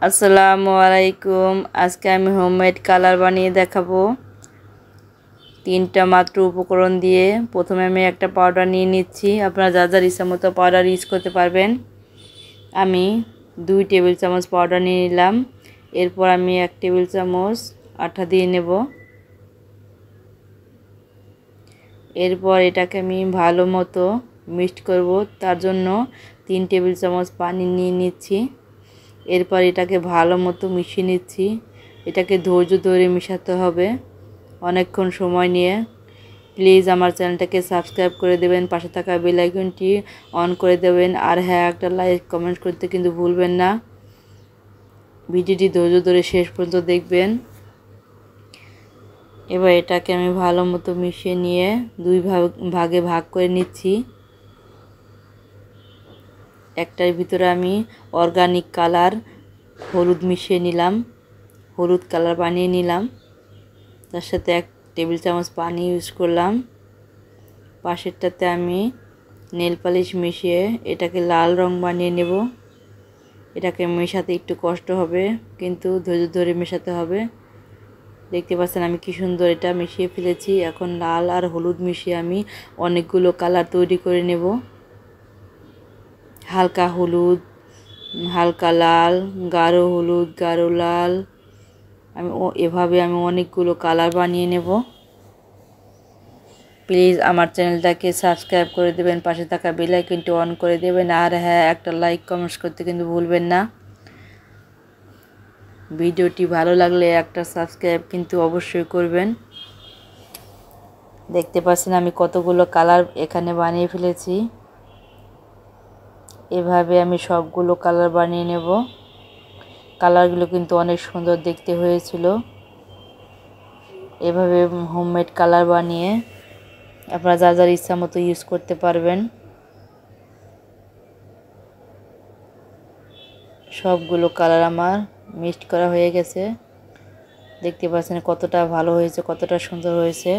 আসসালামু আলাইকুম। আজকে আমি হোমমেড কালার বানিয়ে দেখাবো। 3টা মাত্র উপকরণ দিয়ে। প্রথমে আমি একটা পাউডার নিয়ে নিচ্ছি। আপনারা যা যা ইচ্ছা মতো পাউডার ইউজ করতে পারবেন। আমি 2 টেবিল চামচ পাউডার নিয়ে নিলাম। এরপর আমি 1 টেবিল চামচ আটা দিয়ে নেব। এরপর এটাকে আমি ভালো মতো মিক্সড করব। তার জন্য 3 টেবিল চামচ পানি নিয়ে নিচ্ছি। এরপর এটাকে ভালো মতো মিশিয়ে নিচ্ছি। এটাকে ধৈর্য ধরে মেশাতে হবে অনেকক্ষণ সময় নিয়ে। প্লিজ আমার চ্যানেলটাকে সাবস্ক্রাইব করে দেবেন, পাশে থাকা বেল আইকনটি অন করে দেবেন। আর হ্যাঁ, একটা লাইক কমেন্ট করতে কিন্তু ভুলবেন না। ভিডিওটি ধৈর্য ধরে শেষ পর্যন্ত দেখবেন। এবার এটাকে আমি ভালো মতো মিশিয়ে নিয়ে 2 ভাগে ভাগ করে নিচ্ছি। একটার ভিতরে আমি অর্গানিক কালার হলুদ মিশিয়ে নিলাম, হলুদ কালার বানিয়ে নিলাম। তার সাথে 1 টেবিল চামচ পানি ইউজ করলাম। পাশেরটাতে আমি নেল পালিশ মিশিয়ে এটাকে লাল রং বানিয়ে নেব। এটাকে মেশাতে একটু কষ্ট হবে, কিন্তু ধৈর্য ধরে মেশাতে হবে। দেখতে পাচ্ছেন আমি কি সুন্দর এটা মিশিয়ে ফেলেছি। এখন লাল আর হলুদ মিশিয়ে আমি অনেকগুলো কালার তৈরি করে নেব। হালকা হলুদ, হালকা লাল, গাঢ় হলুদ, গাঢ় লাল, এভাবে আমি অনেকগুলো কালার বানিয়ে নেব। প্লিজ আমার চ্যানেলটাকে সাবস্ক্রাইব করে দেবেন, পাশে থাকা বেল আইকনটি অন করে দেবেন। আর হ্যাঁ, একটা লাইক কমেন্টস করতে কিন্তু ভুলবেন না। ভিডিওটি ভালো লাগলে একটা সাবস্ক্রাইব কিন্তু অবশ্যই করবেন। দেখতে পাচ্ছেন আমি কতগুলো কালার এখানে বানিয়ে ফেলেছি। এভাবে আমি সবগুলো কালার বানিয়ে নেব। কালারগুলো কিন্তু অনেক সুন্দর দেখতে হয়েছিল। এভাবে হোমমেড কালার বানিয়ে আপনারা যা যার ইচ্ছা মতো ইউজ করতে পারবেন। সবগুলো কালার আমার মিক্সড করা হয়ে গেছে। দেখতে পাচ্ছেন কতটা ভালো হয়েছে, কতটা সুন্দর হয়েছে।